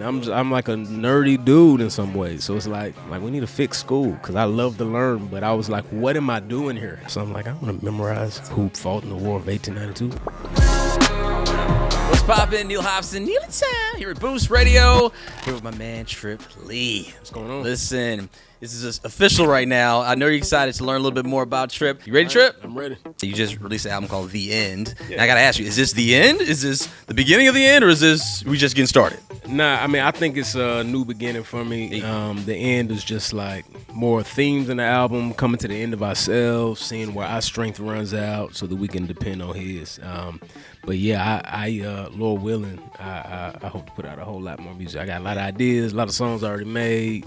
and I'm like a nerdy dude in some ways. So it's like we need to fix school because I love to learn. But I was like, what am I doing here? So I'm like, I'm gonna memorize who fought in the War of 1892. What's poppin'? Neal Hobson, Neal in Town, here at Boost Radio, here with my man Trip Lee. What's going on? Listen, this is official right now. I know you're excited to learn a little bit more about Trip. You ready, Trip? I'm ready. You just released an album called The End. Yeah. And I gotta ask you, is this the end? Is this the beginning of the end, or is this we just getting started? Nah, I mean, I think it's a new beginning for me. The end is just like more themes in the album, coming to the end of ourselves, seeing where our strength runs out so that we can depend on his. But yeah, I Lord willing, I hope to put out a whole lot more music. I got a lot of ideas, a lot of songs already made.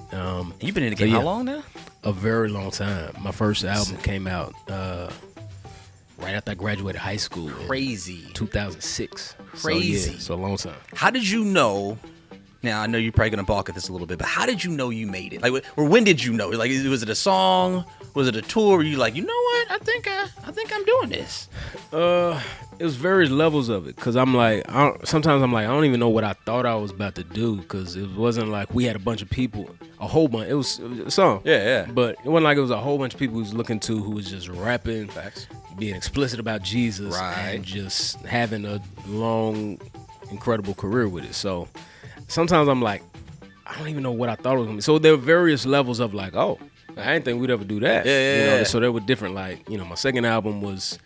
You've been in the game how long now? A very long time. My first album came out right after I graduated high school. Crazy. 2006. Crazy. So a long time. How did you know? Now I know you're probably gonna balk at this a little bit, but how did you know you made it? Like, or when did you know? Like, was it a song? Was it a tour? Were you like, you know what? I think I'm doing this. It was various levels of it, cause I'm like, sometimes I'm like, I don't even know what I thought I was about to do, cause it wasn't like we had a bunch of people, a whole bunch. It was a song, yeah. But it wasn't like it was a whole bunch of people who was looking to, who was just rapping, Facts. being explicit about Jesus, right, and just having a long, incredible career with it. So sometimes I'm like, I don't even know what I thought it was gonna be. So there were various levels of like, oh, I didn't think we'd ever do that. Yeah. So they were different. Like, my second album was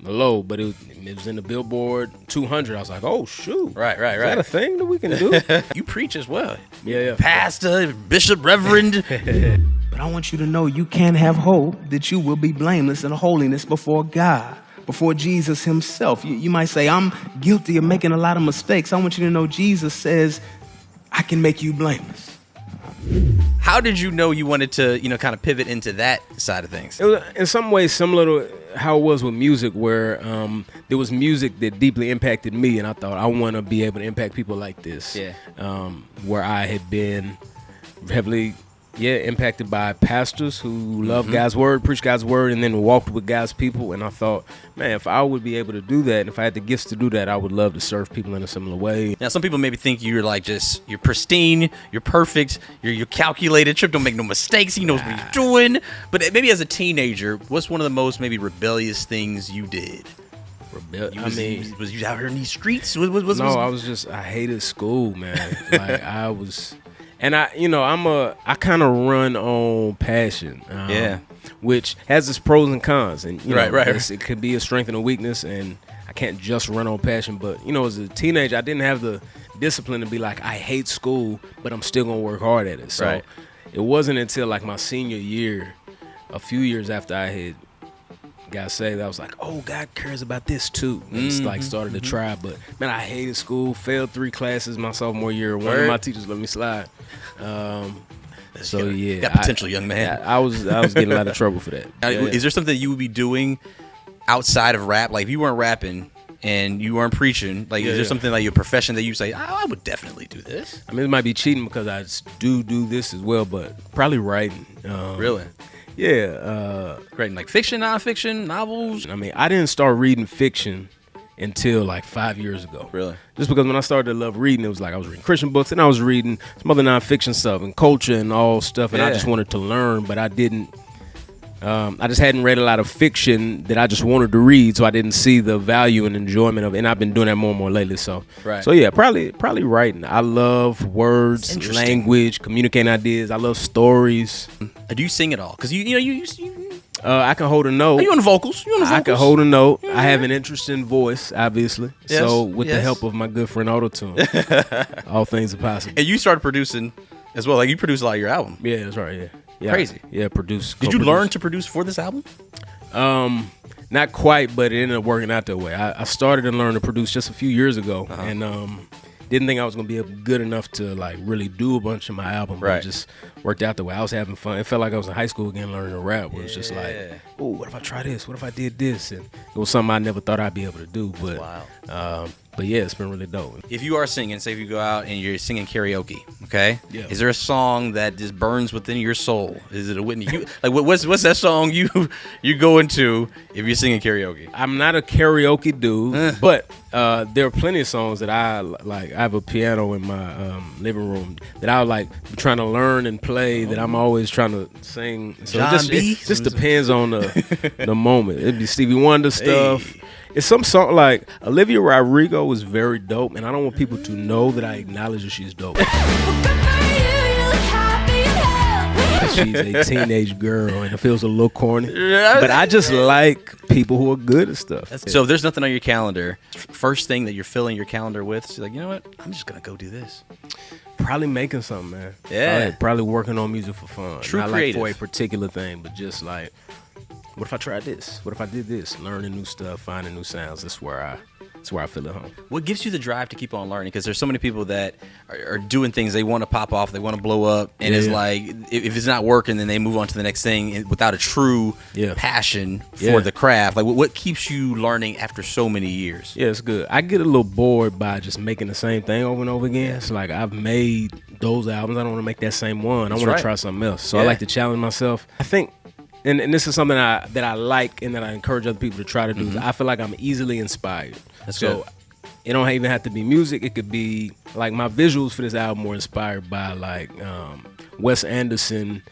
low, but it was in the Billboard 200. I was like, oh shoot, right. Is that a thing that we can do? You preach as well. Yeah. Pastor, bishop, reverend. But I want you to know you can have hope that you will be blameless in holiness before God, before Jesus himself. You might say, I'm guilty of making a lot of mistakes. I want you to know Jesus says, I can make you blameless. How did you know you wanted to, kind of pivot into that side of things? It was in some ways similar to how it was with music, where there was music that deeply impacted me, and I thought I want to be able to impact people like this. Yeah. Where I had been heavily, impacted by pastors who love God's word, preach God's word, and then walked with God's people. And I thought, man, if I would be able to do that, and if I had the gifts to do that, I would love to serve people in a similar way. Now, some people maybe think you're like you're pristine, you're perfect, you're calculated. Trip don't make no mistakes. He knows what he's doing. But maybe as a teenager, what's one of the most maybe rebellious things you did? Was you out here in these streets? I hated school, man. Like I was. And I kind of run on passion, which has its pros and cons, and right. It could be a strength and a weakness, and I can't just run on passion. But as a teenager, I didn't have the discipline to be like, I hate school, but I'm still gonna work hard at it. So It wasn't until like my senior year, a few years after I had got saved, I was like, oh, God cares about this too. And it's like started to try, but man, I hated school, failed 3 classes my sophomore year. One of my teachers let me slide. Got potential, young man. I was getting a lot of trouble for that. Is there something you would be doing outside of rap? Like if you weren't rapping and you weren't preaching, like is there something like your profession that you say, I would definitely do this? I mean, it might be cheating because I do this as well, but probably writing. Really? Yeah. Writing like fiction, nonfiction, novels? I mean, I didn't start reading fiction until like 5 years ago. Really? Just because when I started to love reading, it was like I was reading Christian books and I was reading some other nonfiction stuff and culture and all stuff, and I just wanted to learn, but I didn't. I just hadn't read a lot of fiction that I just wanted to read, so I didn't see the value and enjoyment of it. And I've been doing that more and more lately. So yeah, probably writing. I love words, language, communicating ideas. I love stories. Do you sing at all? Because you I can hold a note. Are you on vocals? I can hold a note. I have an interesting voice, obviously. Yes, so with the help of my good friend Autotune, all things are possible. And you started producing as well. Like you produce a lot of your album. Yeah, that's right. Yeah. Crazy. Yeah, produce. Did you learn to produce for this album? Not quite, but it ended up working out that way. I started to learn to produce just a few years ago, and didn't think I was gonna be good enough to like really do a bunch of my album. But it just worked out the way. I was having fun. It felt like I was in high school again learning to rap. Where it was just like, oh, what if I try this? What if I did this? And it was something I never thought I'd be able to do. But but yeah, it's been really dope. If you are singing, say if you go out and you're singing karaoke, okay? Yeah. Is there a song that just burns within your soul? Is it a Whitney? What's that song you go into if you're singing karaoke? I'm not a karaoke dude, but there are plenty of songs that I like. I have a piano in my living room that I like trying to learn and play. That I'm always trying to sing. So it just depends on the moment. It'd be Stevie Wonder stuff. Hey. It's some song like Olivia Rodrigo is very dope, and I don't want people to know that I acknowledge that she's dope. She's a teenage girl, and it feels a little corny. But I just like people who are good at stuff. So if there's nothing on your calendar, first thing that you're filling your calendar with, she's like, you know what? I'm just going to go do this. Probably making something, man. Yeah. Probably working on music for fun. True Not creative. like for a particular thing, but just like, what if I tried this? What if I did this? Learning new stuff, finding new sounds. That's where I feel at home. What gives you the drive to keep on learning? Because there's so many people that are doing things, they want to pop off, they want to blow up, and it's like, if it's not working, then they move on to the next thing without a true passion for the craft. Like, what keeps you learning after so many years? Yeah, it's good. I get a little bored by just making the same thing over and over again. It's like, I've made those albums. I don't want to make that same one. I want to try something else. So I like to challenge myself. I think, and this is something that I like and that I encourage other people to try to do. Mm-hmm. I feel like I'm easily inspired. That's good. It don't even have to be music. It could be like my visuals for this album were inspired by like Wes Anderson.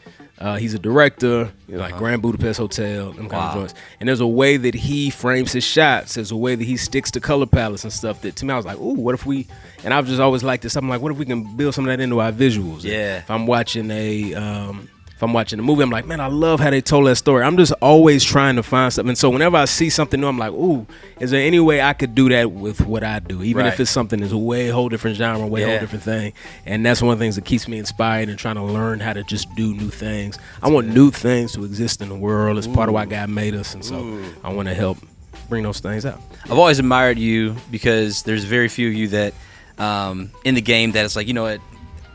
He's a director, like Grand Budapest Hotel, them kind of joints. And there's a way that he frames his shots. There's a way that he sticks to color palettes and stuff that to me I was like, ooh, what if we? And I've just always liked this. I'm like, what if we can build some of that into our visuals? Yeah. If I'm watching a movie, I'm like, man, I love how they told that story. I'm just always trying to find something. So whenever I see something new, I'm like, ooh, is there any way I could do that with what I do? Even if it's something that's a way whole different genre, whole different thing. And that's one of the things that keeps me inspired and trying to learn how to just do new things. I want new things to exist in the world. It's part of why God made us. And so I want to help bring those things out. I've always admired you because there's very few of you that in the game that it's like, you know what?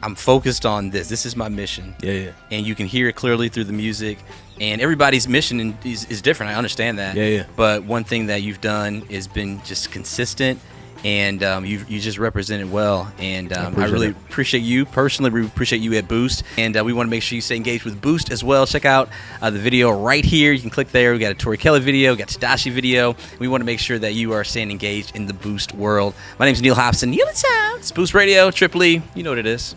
I'm focused on this. This is my mission. Yeah. And you can hear it clearly through the music. And everybody's mission is different. I understand that. Yeah. But one thing that you've done has been just consistent, and you just represent it well. And I really appreciate you personally. We appreciate you at Boost, and we want to make sure you stay engaged with Boost as well. Check out the video right here. You can click there. We got a Tori Kelly video, we got Tadashi video. We want to make sure that you are staying engaged in the Boost world. My name is Neal Hobson. Neal, it's Boost Radio, Triple E. You know what it is.